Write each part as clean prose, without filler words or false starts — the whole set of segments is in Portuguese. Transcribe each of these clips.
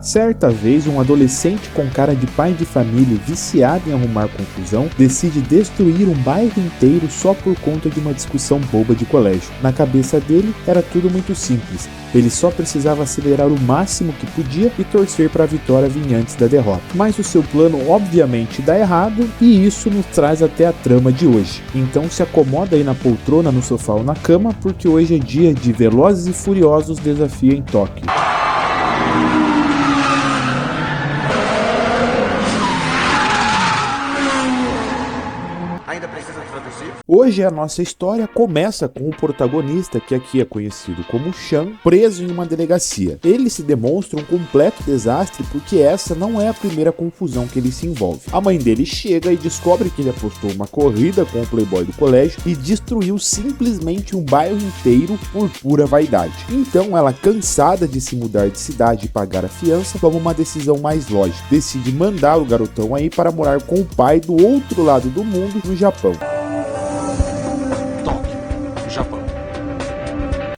Certa vez, um adolescente com cara de pai de família viciado em arrumar confusão decide destruir um bairro inteiro só por conta de uma discussão boba de colégio. Na cabeça dele, era tudo muito simples. Ele só precisava acelerar o máximo que podia e torcer para a vitória vir antes da derrota. Mas o seu plano obviamente dá errado e isso nos traz até a trama de hoje. Então se acomoda aí na poltrona, no sofá ou na cama, porque hoje é dia de Velozes e Furiosos Desafio em Tóquio. Hoje a nossa história começa com o protagonista, que aqui é conhecido como Chan, preso em uma delegacia. Ele se demonstra um completo desastre porque essa não é a primeira confusão que ele se envolve. A mãe dele chega e descobre que ele apostou uma corrida com o playboy do colégio e destruiu simplesmente um bairro inteiro por pura vaidade. Então ela, cansada de se mudar de cidade e pagar a fiança, toma uma decisão mais lógica. Decide mandar o garotão aí para morar com o pai do outro lado do mundo, no Japão.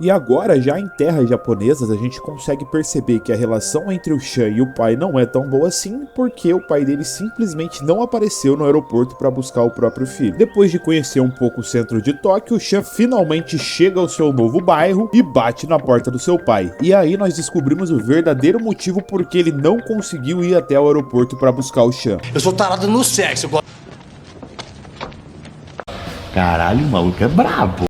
E agora, já em terras japonesas, a gente consegue perceber que a relação entre o Chan e o pai não é tão boa assim, porque o pai dele simplesmente não apareceu no aeroporto para buscar o próprio filho. Depois de conhecer um pouco o centro de Tóquio, o Chan finalmente chega ao seu novo bairro e bate na porta do seu pai. E aí nós descobrimos o verdadeiro motivo por que ele não conseguiu ir até o aeroporto para buscar o Chan. Eu sou tarado no sexo. Caralho, o maluco é brabo.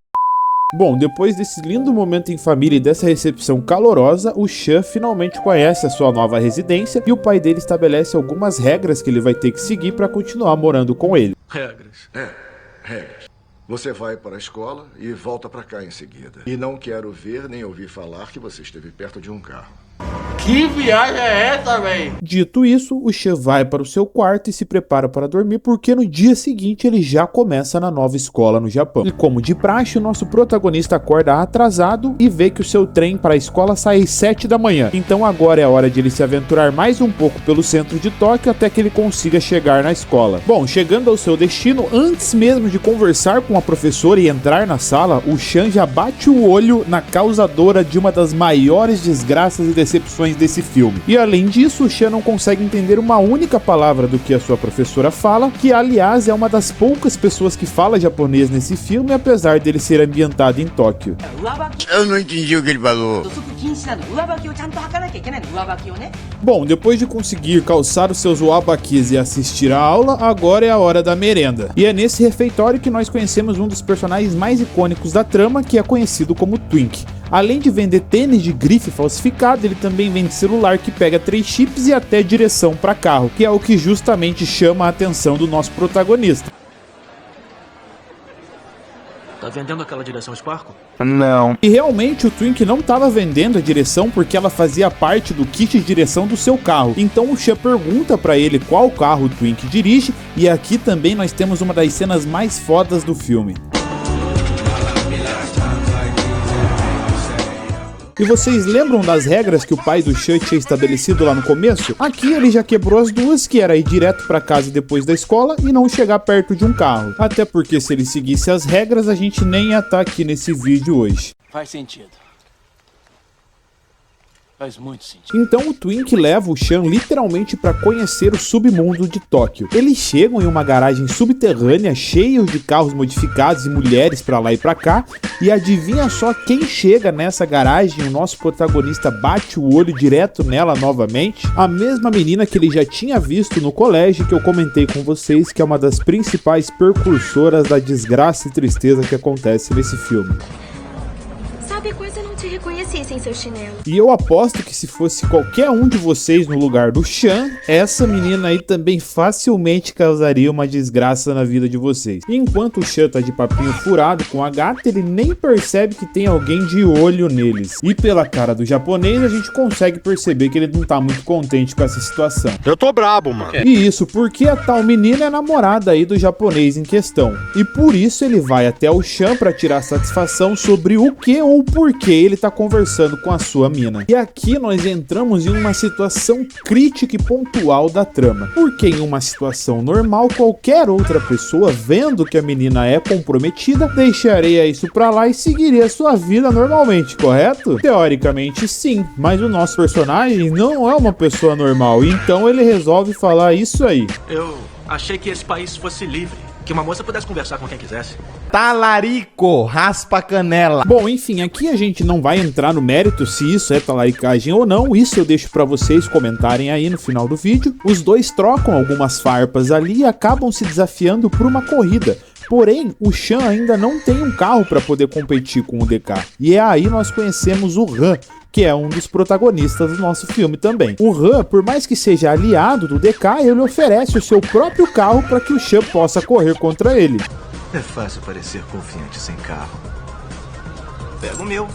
Bom, depois desse lindo momento em família e dessa recepção calorosa, o Chan finalmente conhece a sua nova residência e o pai dele estabelece algumas regras que ele vai ter que seguir para continuar morando com ele. Regras? Regras. Você vai para a escola e volta para cá em seguida. E não quero ver nem ouvir falar que você esteve perto de um carro. Que viagem é essa, véi? Dito isso, o Chan vai para o seu quarto e se prepara para dormir, porque no dia seguinte ele já começa na nova escola no Japão. E como de praxe, o nosso protagonista acorda atrasado e vê que o seu trem para a escola sai às 7 da manhã. Então agora é a hora de ele se aventurar mais um pouco pelo centro de Tóquio até que ele consiga chegar na escola. Bom, chegando ao seu destino, antes mesmo de conversar com a professora e entrar na sala, o Chan já bate o olho na causadora de uma das maiores desgraças e decepções desse filme. E além disso, o Chan não consegue entender uma única palavra do que a sua professora fala, que aliás é uma das poucas pessoas que fala japonês nesse filme, apesar dele ser ambientado em Tóquio. Eu não entendi o que ele falou. Bom, depois de conseguir calçar os seus wabakis e assistir a aula, agora é a hora da merenda. E é nesse refeitório que nós conhecemos um dos personagens mais icônicos da trama, que é conhecido como Twink. Além de vender tênis de grife falsificado, ele também vende celular que pega 3 chips e até direção para carro, que é o que justamente chama a atenção do nosso protagonista. Tá vendendo aquela direção Sparco? Não. E realmente o Twink não estava vendendo a direção porque ela fazia parte do kit de direção do seu carro. Então o Chan pergunta para ele qual carro o Twink dirige, e aqui também nós temos uma das cenas mais fodas do filme. E vocês lembram das regras que o pai do Chan tinha estabelecido lá no começo? Aqui ele já quebrou as duas, que era ir direto para casa depois da escola e não chegar perto de um carro. Até porque se ele seguisse as regras, a gente nem ia estar aqui nesse vídeo hoje. Faz sentido. Faz muito sentido. Então o Twink leva o Chan literalmente para conhecer o submundo de Tóquio. Eles chegam em uma garagem subterrânea cheia de carros modificados e mulheres para lá e para cá, e adivinha só quem chega nessa garagem? O nosso protagonista bate o olho direto nela novamente, a mesma menina que ele já tinha visto no colégio, que eu comentei com vocês que é uma das principais precursoras da desgraça e tristeza que acontece nesse filme. Sabe, quase não te reconheci sem seu chinelo. E eu aposto que se fosse qualquer um de vocês no lugar do Chan, essa menina aí também facilmente causaria uma desgraça na vida de vocês. E enquanto o Chan tá de papinho furado com a gata, ele nem percebe que tem alguém de olho neles. E pela cara do japonês, a gente consegue perceber que ele não tá muito contente com essa situação. Eu tô brabo, mano. E isso porque a tal menina é namorada aí do japonês em questão. E por isso ele vai até o Chan pra tirar satisfação sobre o que ou por que ele tá conversando conversando com a sua mina. E aqui nós entramos em uma situação crítica e pontual da trama, porque em uma situação normal, qualquer outra pessoa vendo que a menina é comprometida, deixaria isso pra lá e seguiria sua vida normalmente, correto? Teoricamente sim, mas o nosso personagem não é uma pessoa normal, então ele resolve falar isso aí. Eu achei que esse país fosse livre, que uma moça pudesse conversar com quem quisesse. Talarico, raspa a canela. Bom, enfim, aqui a gente não vai entrar no mérito se isso é talaricagem ou não, isso eu deixo pra vocês comentarem aí no final do vídeo. Os dois trocam algumas farpas ali e acabam se desafiando por uma corrida. Porém, o Sean ainda não tem um carro para poder competir com o DK. E é aí nós conhecemos o Han, que é um dos protagonistas do nosso filme também. O Han, por mais que seja aliado do DK, ele oferece o seu próprio carro para que o Sean possa correr contra ele. É fácil parecer confiante sem carro. Pega o meu.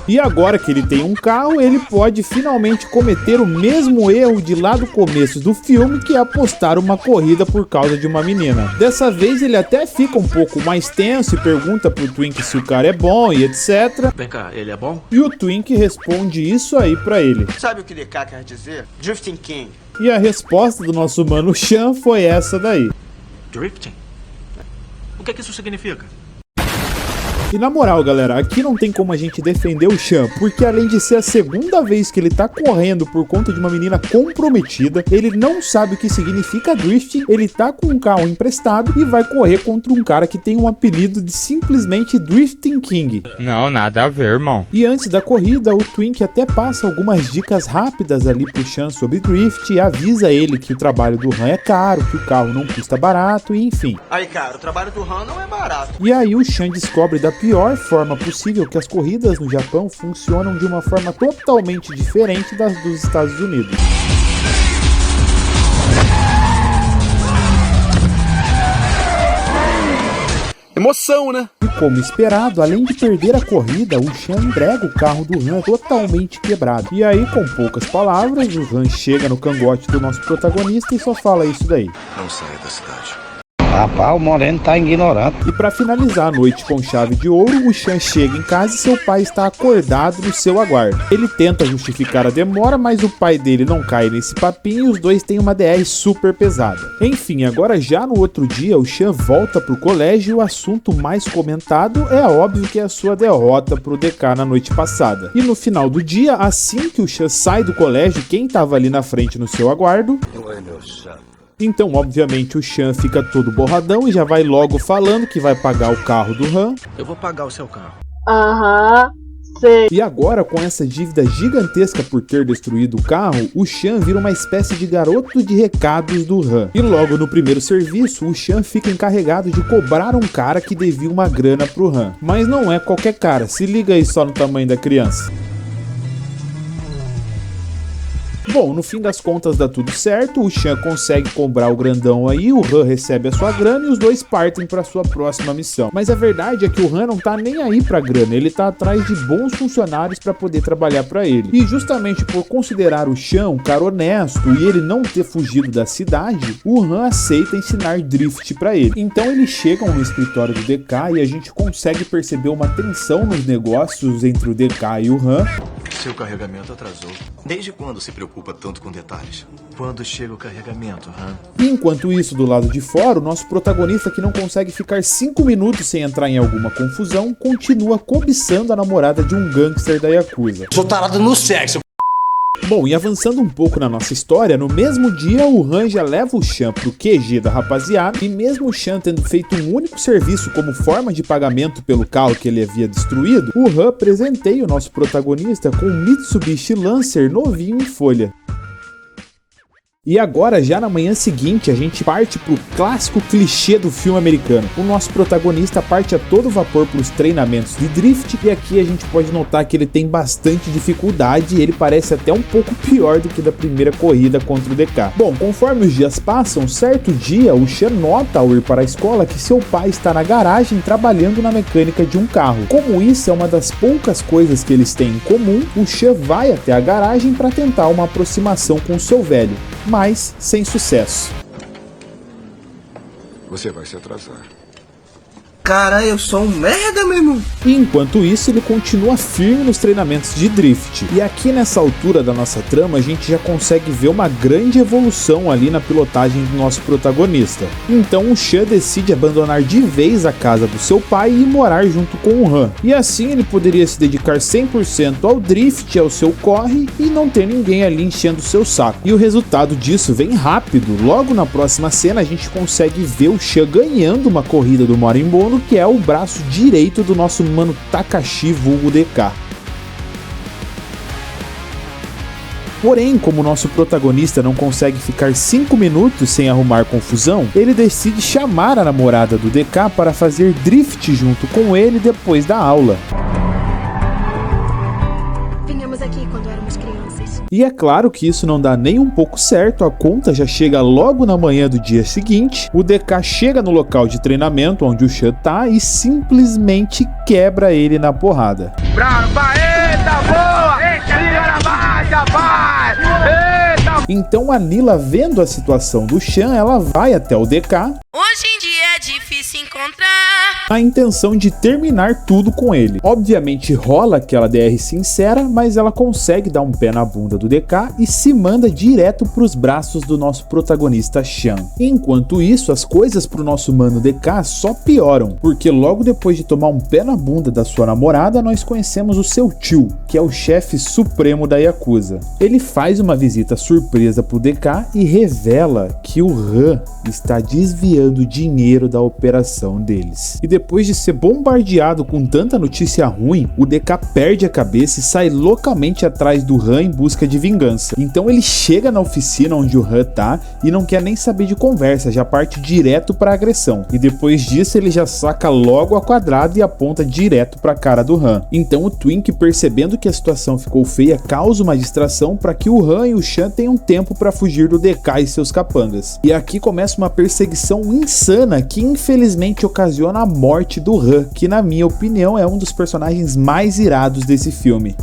E agora que ele tem um carro, ele pode finalmente cometer o mesmo erro de lá do começo do filme, que é apostar uma corrida por causa de uma menina. Dessa vez ele até fica um pouco mais tenso e pergunta pro Twink se o cara é bom e etc. Vem cá, ele é bom? E o Twink responde isso aí pra ele. Sabe o que DK quer dizer? Drifting King. E a resposta do nosso mano Sean foi essa daí. Drifting? O que é que isso significa? E na moral, galera, aqui não tem como a gente defender o Sean, porque além de ser a segunda vez que ele tá correndo por conta de uma menina comprometida, ele não sabe o que significa drifting, ele tá com um carro emprestado e vai correr contra um cara que tem um apelido de simplesmente Drifting King. Não, nada a ver, irmão. E antes da corrida, o Twink até passa algumas dicas rápidas ali pro Sean sobre drift e avisa ele que o trabalho do Han é caro, que o carro não custa barato e enfim. Aí, cara, o trabalho do Han não é barato. E aí o Sean descobre da pior forma possível que as corridas no Japão funcionam de uma forma totalmente diferente das dos Estados Unidos. Emoção, né? E como esperado, além de perder a corrida, o Sean entrega o carro do Han totalmente quebrado. E aí, com poucas palavras, o Han chega no cangote do nosso protagonista e só fala isso daí. Não saia da cidade. Rapaz, o Moreno tá ignorante. E para finalizar a noite com chave de ouro, o Sean chega em casa e seu pai está acordado no seu aguardo. Ele tenta justificar a demora, mas o pai dele não cai nesse papinho e os dois têm uma DR super pesada. Enfim, agora já no outro dia, o Sean volta pro colégio e o assunto mais comentado é óbvio que é a sua derrota pro DK na noite passada. E no final do dia, assim que o Sean sai do colégio, quem tava ali na frente no seu aguardo... Então, obviamente, o Sean fica todo borradão e já vai logo falando que vai pagar o carro do Han. Eu vou pagar o seu carro. Aham, sei. E agora, com essa dívida gigantesca por ter destruído o carro, o Sean vira uma espécie de garoto de recados do Han. E logo no primeiro serviço, o Sean fica encarregado de cobrar um cara que devia uma grana pro Han. Mas não é qualquer cara, se liga aí só no tamanho da criança. Bom, no fim das contas dá tudo certo, o Sean consegue cobrar o grandão aí, o Han recebe a sua grana e os dois partem para sua próxima missão. Mas a verdade é que o Han não tá nem aí pra grana, ele tá atrás de bons funcionários para poder trabalhar para ele. E justamente por considerar o Sean um cara honesto e ele não ter fugido da cidade, o Han aceita ensinar drift para ele. Então eles chegam no escritório do DK e a gente consegue perceber uma tensão nos negócios entre o DK e o Han. Seu carregamento atrasou. Desde quando se preocupa tanto com detalhes? Quando chega o carregamento, Han? E enquanto isso, do lado de fora, o nosso protagonista, que não consegue ficar 5 minutos sem entrar em alguma confusão, continua cobiçando a namorada de um gangster da Yakuza. Sou tarado no sexo. Bom, e avançando um pouco na nossa história, no mesmo dia o Han já leva o Sean pro QG da rapaziada, e mesmo o Sean tendo feito um único serviço como forma de pagamento pelo carro que ele havia destruído, o Han presenteia o nosso protagonista com um Mitsubishi Lancer novinho em folha. E agora, já na manhã seguinte, a gente parte pro clássico clichê do filme americano. O nosso protagonista parte a todo vapor pros treinamentos de drift, e aqui a gente pode notar que ele tem bastante dificuldade e ele parece até um pouco pior do que da primeira corrida contra o DK. Bom, conforme os dias passam, certo dia o Sean nota ao ir para a escola que seu pai está na garagem trabalhando na mecânica de um carro. Como isso é uma das poucas coisas que eles têm em comum, o Sean vai até a garagem para tentar uma aproximação com o seu velho, mas sem sucesso. Você vai se atrasar. Caralho, eu sou um merda, meu irmão. E enquanto isso, ele continua firme nos treinamentos de drift. E aqui nessa altura da nossa trama, a gente já consegue ver uma grande evolução ali na pilotagem do nosso protagonista. Então o Sean decide abandonar de vez a casa do seu pai e morar junto com o Han. E assim ele poderia se dedicar 100% ao drift, ao seu corre e não ter ninguém ali enchendo o seu saco. E o resultado disso vem rápido. Logo na próxima cena a gente consegue ver o Sean ganhando uma corrida do Marimbondo, que é o braço direito do nosso mano Takashi vulgo DK. Porém, como o nosso protagonista não consegue ficar 5 minutos sem arrumar confusão, ele decide chamar a namorada do DK para fazer drift junto com ele depois da aula. Vinhamos aqui quando éramos crianças. E é claro que isso não dá nem um pouco certo, a conta já chega logo na manhã do dia seguinte, o DK chega no local de treinamento onde o Sean tá e simplesmente quebra ele na porrada. Então a Nila, vendo a situação do Sean, ela vai até o DK. Hoje em dia é difícil encontrar A intenção de terminar tudo com ele. Obviamente rola aquela DR sincera, mas ela consegue dar um pé na bunda do DK e se manda direto pros braços do nosso protagonista Sean. Enquanto isso, as coisas pro nosso mano DK só pioram, porque logo depois de tomar um pé na bunda da sua namorada, nós conhecemos o seu tio, que é o chefe supremo da Yakuza. Ele faz uma visita surpresa pro DK e revela que o Han está desviando dinheiro da operação deles. E depois de ser bombardeado com tanta notícia ruim, o DK perde a cabeça e sai loucamente atrás do Han em busca de vingança. Então ele chega na oficina onde o Han tá e não quer nem saber de conversa, já parte direto pra agressão. E depois disso ele já saca logo a quadrada e aponta direto pra cara do Han. Então o Twink, percebendo que a situação ficou feia, causa uma distração para que o Han e o Sean tenham tempo para fugir do DK e seus capangas. E aqui começa uma perseguição insana que infelizmente ocasiona a morte do Han, que na minha opinião é um dos personagens mais irados desse filme.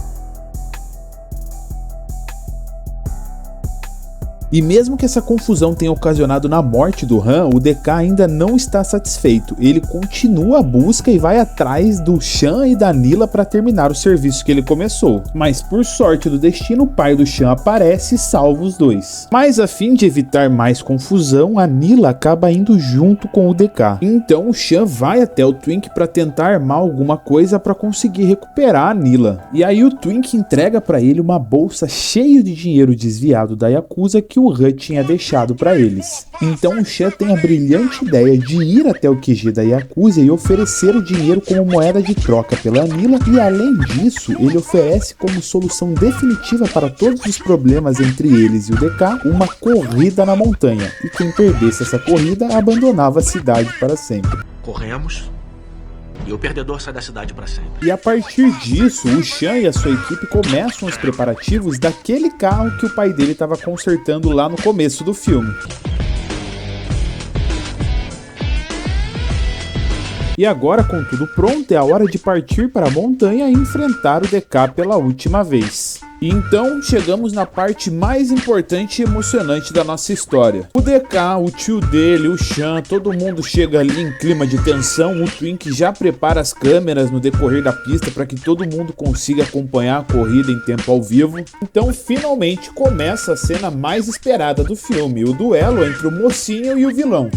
E mesmo que essa confusão tenha ocasionado na morte do Han, o DK ainda não está satisfeito. Ele continua a busca e vai atrás do Sean e da Nila para terminar o serviço que ele começou. Mas por sorte do destino, o pai do Sean aparece e salva os dois. Mas a fim de evitar mais confusão, a Nila acaba indo junto com o DK. Então o Sean vai até o Twink para tentar armar alguma coisa para conseguir recuperar a Nila. E aí o Twink entrega para ele uma bolsa cheia de dinheiro desviado da Yakuza que o Han tinha deixado para eles. Então o Sean tem a brilhante ideia de ir até o QG da Yakuza e oferecer o dinheiro como moeda de troca pela Nila, e além disso, ele oferece como solução definitiva para todos os problemas entre eles e o DK, uma corrida na montanha, e quem perdesse essa corrida abandonava a cidade para sempre. Corremos. E o perdedor sai da cidade para sempre. E a partir disso, o Sean e a sua equipe começam os preparativos daquele carro que o pai dele estava consertando lá no começo do filme. E agora, com tudo pronto, é a hora de partir para a montanha e enfrentar o DK pela última vez. E então chegamos na parte mais importante e emocionante da nossa história. O DK, o tio dele, o Sean, todo mundo chega ali em clima de tensão. O Twink já prepara as câmeras no decorrer da pista para que todo mundo consiga acompanhar a corrida em tempo ao vivo. Então finalmente começa a cena mais esperada do filme, o duelo entre o mocinho e o vilão.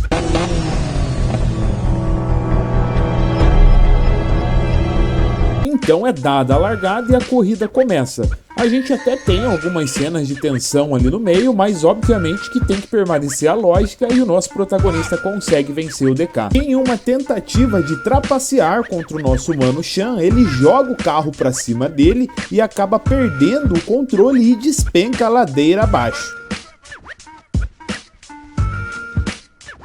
Então é dada a largada e a corrida começa. A gente até tem algumas cenas de tensão ali no meio, mas obviamente que tem que permanecer a lógica e o nosso protagonista consegue vencer o DK. Em uma tentativa de trapacear contra o nosso mano Sean, ele joga o carro pra cima dele e acaba perdendo o controle e despenca a ladeira abaixo.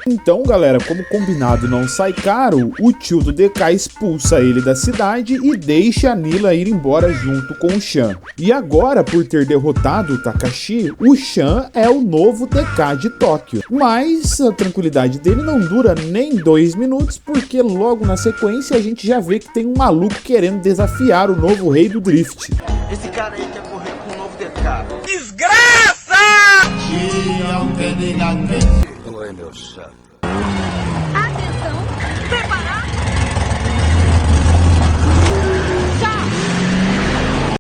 Então, galera, como combinado não sai caro, o tio do DK expulsa ele da cidade e deixa a Nila ir embora junto com o Sean. E agora, por ter derrotado o Takashi, o Sean é o novo DK de Tóquio. Mas a tranquilidade dele não dura nem 2 minutos, porque logo na sequência a gente já vê que tem um maluco querendo desafiar o novo rei do drift. Esse cara aí quer correr com o novo DK. desgraça! Oi, meu chapa.